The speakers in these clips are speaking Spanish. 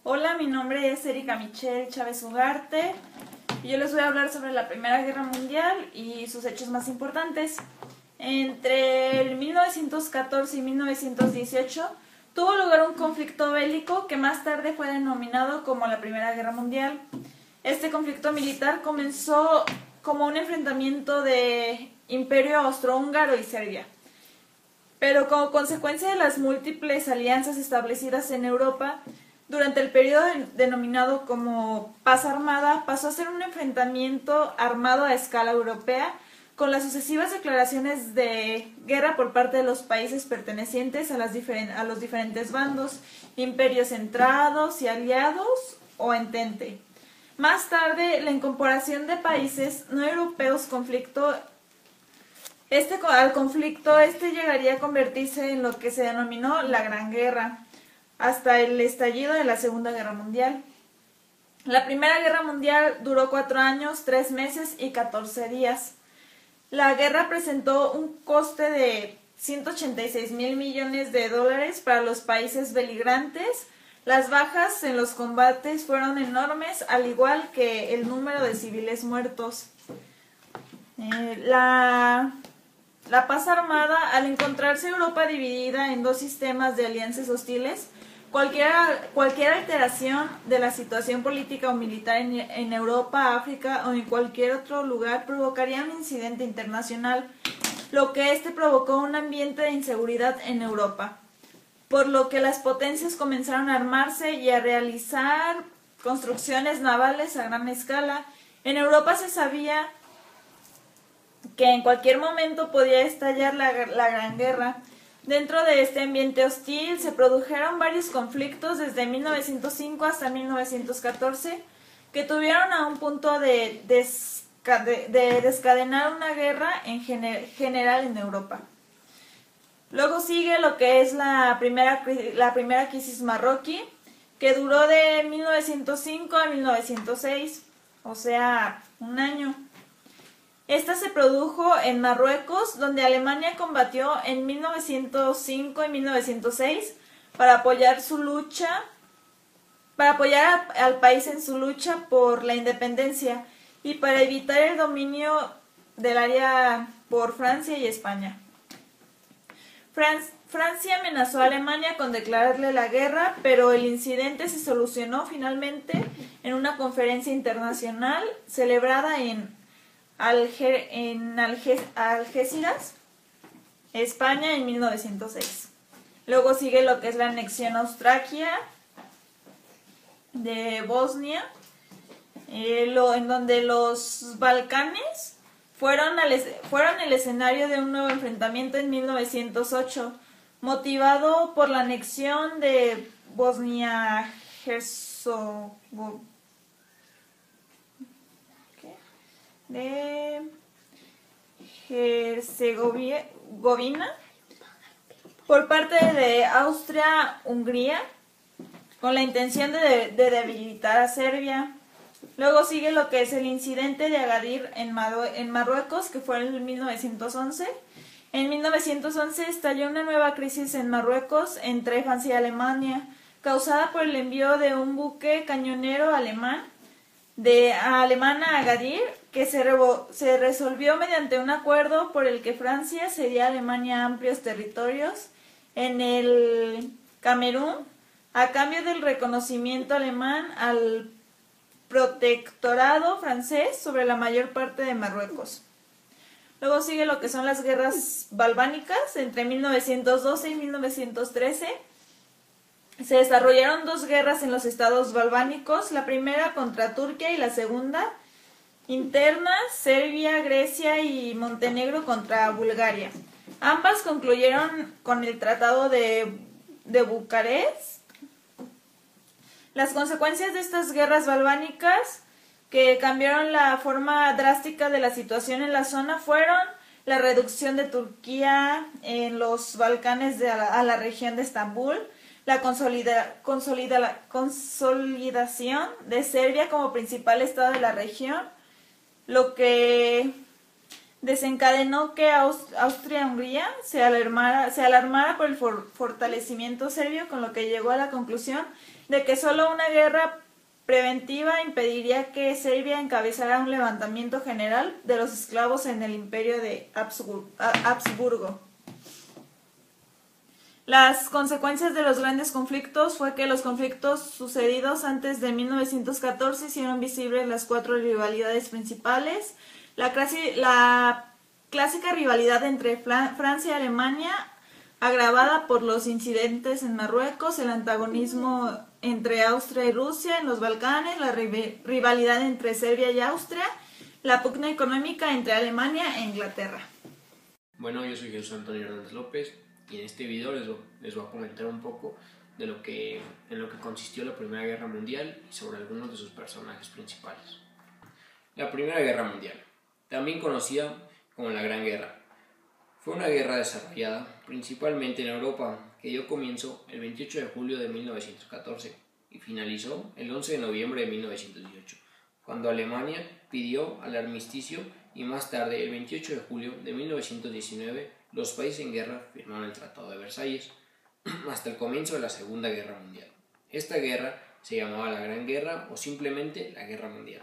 Hola, mi nombre es Erika Michelle Chávez Ugarte y yo les voy a hablar sobre la Primera Guerra Mundial y sus hechos más importantes. Entre el 1914 y 1918 tuvo lugar un conflicto bélico que más tarde fue denominado como la Primera Guerra Mundial. Este conflicto militar comenzó como un enfrentamiento de Imperio Austrohúngaro y Serbia, pero como consecuencia de las múltiples alianzas establecidas en Europa, durante el periodo denominado como Paz Armada, pasó a ser un enfrentamiento armado a escala europea, con las sucesivas declaraciones de guerra por parte de los países pertenecientes a los diferentes bandos, imperios centrados y aliados o entente. Más tarde, la incorporación de países no europeos al conflicto llegaría a convertirse en lo que se denominó la Gran Guerra, hasta el estallido de la Segunda Guerra Mundial. La Primera Guerra Mundial duró 4 años, 3 meses y 14 días. La guerra presentó un coste de 186.000 millones de dólares para los países beligerantes. Las bajas en los combates fueron enormes, al igual que el número de civiles muertos. La paz armada, al encontrarse Europa dividida en dos sistemas de alianzas hostiles, cualquier alteración de la situación política o militar en Europa, África o en cualquier otro lugar provocaría un incidente internacional, lo que provocó un ambiente de inseguridad en Europa, por lo que las potencias comenzaron a armarse y a realizar construcciones navales a gran escala. En Europa se sabía que en cualquier momento podía estallar la Gran Guerra. Dentro de este ambiente hostil se produjeron varios conflictos desde 1905 hasta 1914 que tuvieron a un punto de desencadenar una guerra en general en Europa. Luego sigue lo que es la primera crisis marroquí, que duró de 1905 a 1906, o sea, un año. Esta se produjo en Marruecos, donde Alemania combatió en 1905 y 1906 para apoyar al país en su lucha por la independencia y para evitar el dominio del área por Francia y España. Francia amenazó a Alemania con declararle la guerra, pero el incidente se solucionó finalmente en una conferencia internacional celebrada en Algeciras, España, en 1906. Luego sigue lo que es la anexión austraquia de Bosnia, en donde los Balcanes fueron el escenario de un nuevo enfrentamiento en 1908, motivado por la anexión de Bosnia-Herzegovina por parte de Austria-Hungría, con la intención de debilitar a Serbia. Luego sigue lo que es el incidente de Agadir en Marruecos, que fue en 1911. En 1911 estalló una nueva crisis en Marruecos entre Francia y Alemania, causada por el envío de un buque cañonero alemán a Agadir, que se resolvió mediante un acuerdo por el que Francia cedía a Alemania amplios territorios en el Camerún a cambio del reconocimiento alemán al protectorado francés sobre la mayor parte de Marruecos. Luego sigue lo que son las guerras balcánicas entre 1912 y 1913. Se desarrollaron dos guerras en los estados balcánicos, la primera contra Turquía y la segunda interna, Serbia, Grecia y Montenegro contra Bulgaria. Ambas concluyeron con el Tratado de Bucarest. Las consecuencias de estas guerras balcánicas, que cambiaron la forma drástica de la situación en la zona, fueron la reducción de Turquía en los Balcanes a la región de Estambul, la consolidación de Serbia como principal estado de la región, lo que desencadenó que Austria-Hungría se alarmara por el fortalecimiento serbio, con lo que llegó a la conclusión de que solo una guerra preventiva impediría que Serbia encabezara un levantamiento general de los esclavos en el imperio de Habsburgo. Las consecuencias de los grandes conflictos fue que los conflictos sucedidos antes de 1914 hicieron visibles las 4 rivalidades principales. La clásica rivalidad entre Francia y Alemania, agravada por los incidentes en Marruecos, el antagonismo entre Austria y Rusia en los Balcanes, la rivalidad entre Serbia y Austria, la pugna económica entre Alemania e Inglaterra. Bueno, yo soy Jesús Antonio Hernández López y en este video les voy a comentar un poco de en lo que consistió la Primera Guerra Mundial y sobre algunos de sus personajes principales. La Primera Guerra Mundial, también conocida como la Gran Guerra, fue una guerra desarrollada principalmente en Europa que dio comienzo el 28 de julio de 1914 y finalizó el 11 de noviembre de 1918, cuando Alemania pidió el armisticio y más tarde, el 28 de julio de 1919, los países en guerra firmaron el Tratado de Versalles hasta el comienzo de la Segunda Guerra Mundial. Esta guerra se llamaba la Gran Guerra o simplemente la Guerra Mundial.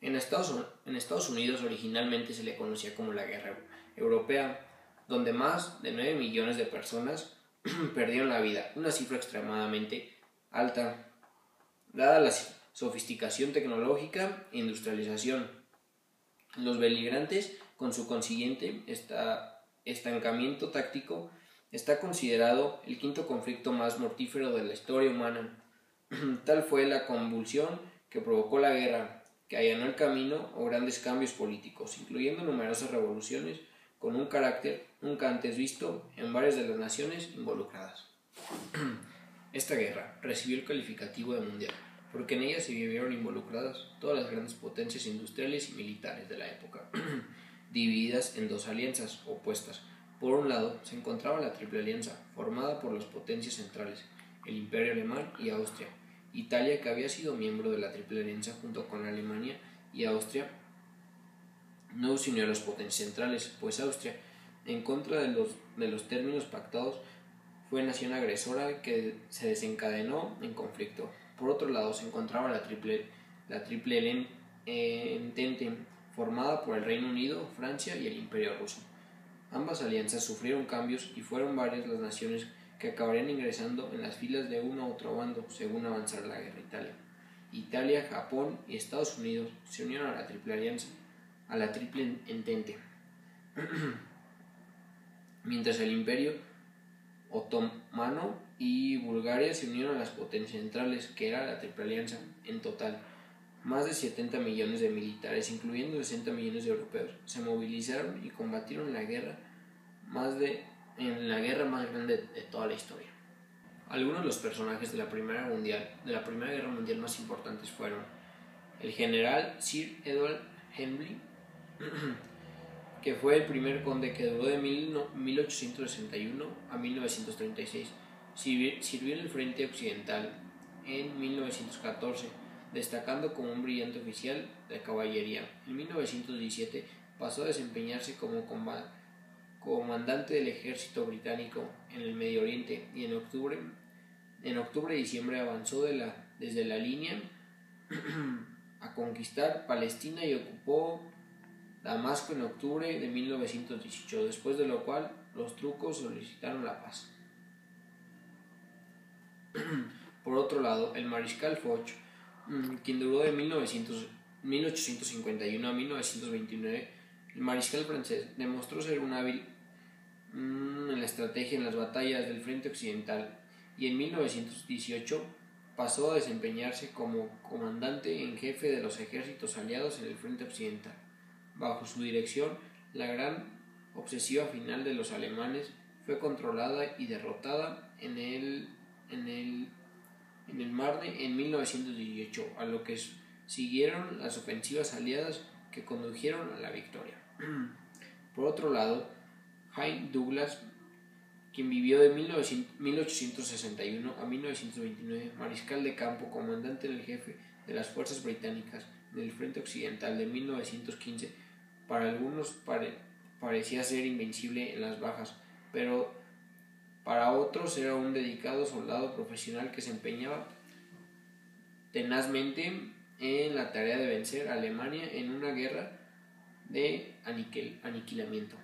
En Estados Unidos originalmente se le conocía como la Guerra Europea, donde más de 9 millones de personas perdieron la vida, una cifra extremadamente alta, dada la sofisticación tecnológica e industrialización. Los beligerantes, con su consiguiente estancamiento táctico, está considerado el quinto conflicto más mortífero de la historia humana. Tal fue la convulsión que provocó la guerra, que allanó el camino a grandes cambios políticos, incluyendo numerosas revoluciones con un carácter nunca antes visto en varias de las naciones involucradas. Esta guerra recibió el calificativo de mundial, porque en ella se vieron involucradas todas las grandes potencias industriales y militares de la época, divididas en 2 alianzas opuestas. Por un lado se encontraba la Triple Alianza, formada por las potencias centrales, el Imperio Alemán y Austria. Italia, que había sido miembro de la Triple Alianza junto con Alemania y Austria, no se unió a las potencias centrales, pues Austria, en contra de los términos pactados, fue nación agresora que se desencadenó en conflicto. Por otro lado se encontraba la Triple Entente, formada por el Reino Unido, Francia y el Imperio Ruso. Ambas alianzas sufrieron cambios y fueron varias las naciones que acabarían ingresando en las filas de uno u otro bando según avanzara la guerra. Italia, Japón y Estados Unidos se unieron a la Triple Alianza, a la Triple Entente, mientras el Imperio Otomano y Bulgaria se unieron a las potencias centrales, que era la Triple Alianza. En total, más de 70 millones de militares, incluyendo 60 millones de europeos, se movilizaron y combatieron en la guerra más grande de toda la historia. Algunos de los personajes de la Primera Guerra Mundial más importantes fueron el general Sir Edward Henry, que fue el primer conde que duró de 1861 a 1936. Sirvió en el frente occidental en 1914, destacando como un brillante oficial de caballería. En 1917 pasó a desempeñarse como comandante del ejército británico en el Medio Oriente y en octubre y diciembre avanzó desde la línea a conquistar Palestina y ocupó Damasco en octubre de 1918, después de lo cual los turcos solicitaron la paz. Por otro lado, el mariscal Foch, quien duró de 1851 a 1929, el mariscal francés demostró ser un hábil en la estrategia en las batallas del frente occidental y en 1918 pasó a desempeñarse como comandante en jefe de los ejércitos aliados en el frente occidental. Bajo su dirección, la gran ofensiva final de los alemanes fue controlada y derrotada en el Marne en 1918, a lo que siguieron las ofensivas aliadas que condujeron a la victoria. Por otro lado, Heinz Douglas, quien vivió de 1861 a 1929, mariscal de campo, comandante en jefe de las fuerzas británicas en el frente occidental de 1915, para algunos parecía ser invencible en las bajas, pero para otros era un dedicado soldado profesional que se empeñaba tenazmente en la tarea de vencer a Alemania en una guerra de aniquilamiento.